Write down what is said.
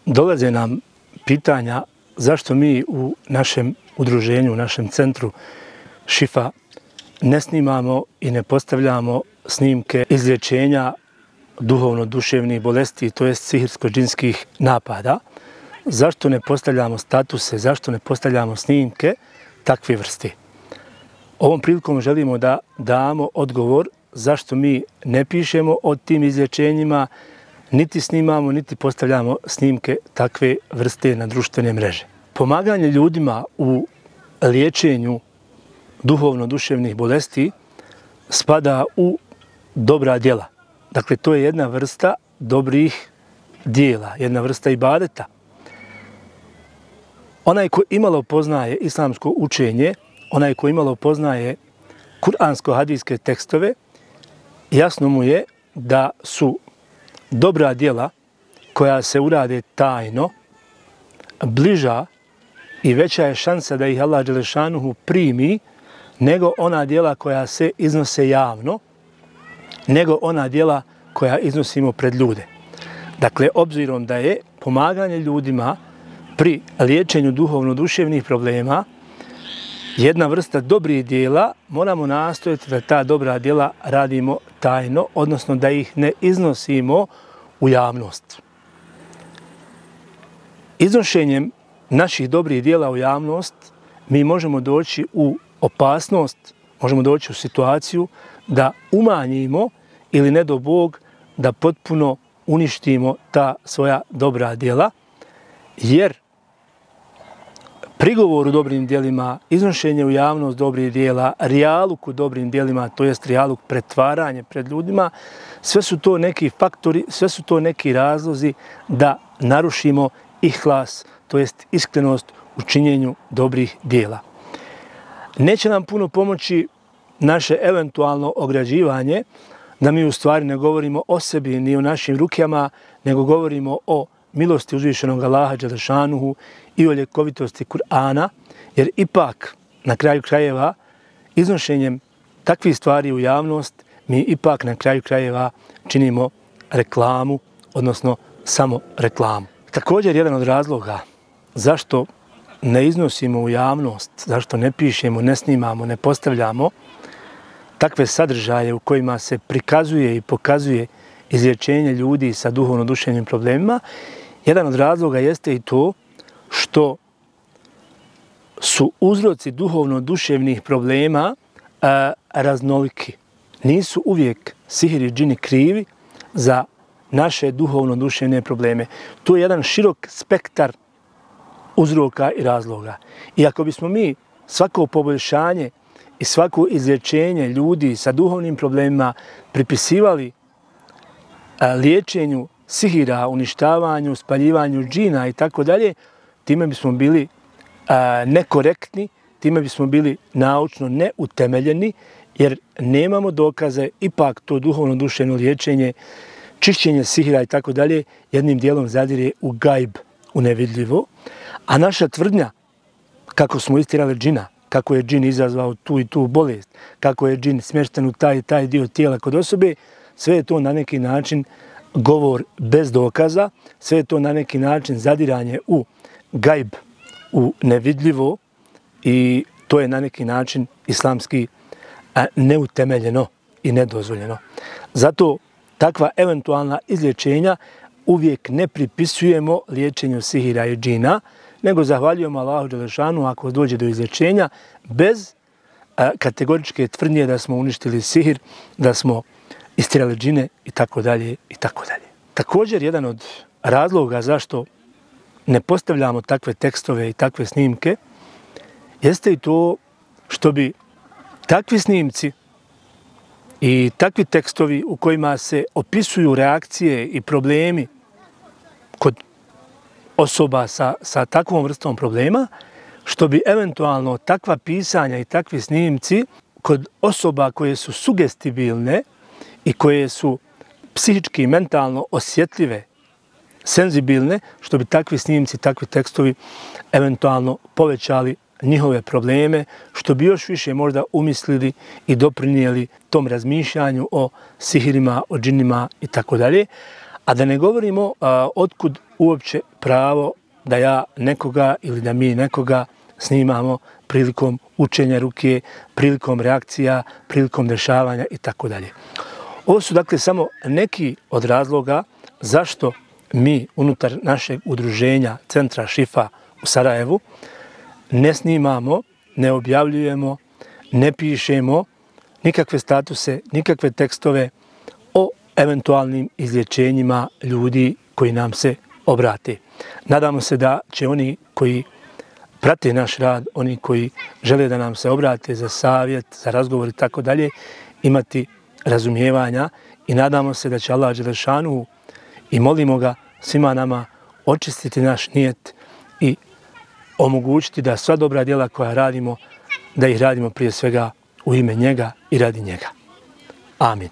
Dolaze nam pitanja zašto mi u našem udruženju, u našem centru Šifa ne snimamo i ne postavljamo snimke izlječenja duhovno-duševnih bolesti, to jest sihirsko-džinskih napada. Zašto ne postavljamo statuse, zašto ne postavljamo snimke takve vrste? Ovom prilikom želimo da damo odgovor zašto mi ne pišemo o tim izlječenjima, niti snimamo, niti postavljamo snimke takve vrste na društvene mreže. Pomaganje ljudima u liječenju duhovno-duševnih bolesti spada u dobra djela. Dakle, to je jedna vrsta dobrih djela, jedna vrsta ibadeta. Onaj ko imalo poznaje islamsko učenje, onaj ko imalo poznaje kuransko-hadijske tekstove, jasno mu je da su dobra djela koja se urade tajno bliža i veća je šansa da ih Allah dželešanuhu primi nego ona djela koja se iznose javno, nego ona djela koja iznosimo pred ljude. Dakle, obzirom da je pomaganje ljudima pri liječenju duhovno-duševnih problema jedna vrsta dobrih djela, moramo nastojati da ta dobra djela radimo tajno, odnosno da ih ne iznosimo u javnost. Iznošenjem naših dobrih djela u javnost mi možemo doći u opasnost, možemo doći u situaciju da umanjimo ili ne do Bog da potpuno uništimo ta svoja dobra djela, jer prigovor u dobrim djelima, iznošenje u javnost dobrih djela, rijaluk u dobrim djelima, to jest rijaluk pretvaranje pred ljudima, sve su to neki faktori, sve su to neki razlozi da narušimo ihlas, to jest iskrenost u činjenju dobrih djela. Neće nam puno pomoći naše eventualno ograđivanje, da mi u stvari ne govorimo o sebi ni o našim rukama, nego govorimo o milosti uzvišenog Allaha dželešanuhu i o ljekovitosti Kur'ana, jer ipak na kraju krajeva iznošenjem takvih stvari u javnost mi ipak na kraju krajeva činimo reklamu, odnosno samo reklamu. Također jedan od razloga zašto ne iznosimo u javnost, zašto ne pišemo, ne snimamo, ne postavljamo takve sadržaje u kojima se prikazuje i pokazuje izlječenje ljudi sa duhovno-duševnim problemima, jedan od razloga jeste i to što su uzroci duhovno-duševnih problema raznoliki. Nisu uvijek sihir i džini krivi za naše duhovno-duševne probleme. To je jedan širok spektar uzroka i razloga. I ako bismo mi svako poboljšanje i svako izlječenje ljudi sa duhovnim problemima pripisivali liječenju sihira, uništavanju, spaljivanju džina i tako dalje, time bismo bili nekorektni, time bismo bili naučno neutemeljeni, jer nemamo dokaze, ipak to duhovno-duševno liječenje, čišćenje sihira i tako dalje, jednim dijelom zadire u gajb, u nevidljivo. A naša tvrdnja, kako smo istirali džina, kako je džin izazvao tu i tu bolest, kako je džin smješten u taj i taj dio tijela kod osobe, sve je to na neki način govor bez dokaza, sve je to na neki način zadiranje u gajb, u nevidljivo i to je na neki način islamski neutemeljeno i nedozvoljeno. Zato takva eventualna izlječenja uvijek ne pripisujemo liječenju sihira i džina, nego zahvaljujemo Allahu dželešanu ako dođe do izlječenja bez kategoričke tvrdnje da smo uništili sihir, da smo istirali džine i tako dalje i tako dalje. Također jedan od razloga zašto ne postavljamo takve tekstove i takve snimke jeste i to što bi takvi snimci i takvi tekstovi u kojima se opisuju reakcije i problemi kod osoba sa takvom vrstom problema, što bi eventualno takva pisanja i takvi snimci kod osoba koje su sugestibilne i koje su psihički i mentalno osjetljive, senzibilne, što bi takvi snimci, takvi tekstovi eventualno povećali njihove probleme, što bi još više možda umislili i doprinijeli tom razmišljanju o sihirima, o džinima i tako dalje. A da ne govorimo otkud uopće pravo da ja nekoga ili da mi nekoga snimamo prilikom učenja ruke, prilikom reakcija, prilikom dešavanja i tako dalje. Ovo su dakle samo neki od razloga zašto mi unutar našeg udruženja Centra Šifa u Sarajevu ne snimamo, ne objavljujemo, ne pišemo nikakve statuse, nikakve tekstove o eventualnim izlječenjima ljudi koji nam se obrate. Nadamo se da će oni koji prate naš rad, oni koji žele da nam se obrate za savjet, za razgovor i tako dalje, imati razumijevanja i nadamo se da će Allah dželešanu i molimo ga svima nama očistiti naš nijet i omogućiti da sva dobra djela koja radimo, da ih radimo prije svega u ime njega i radi njega. Amin.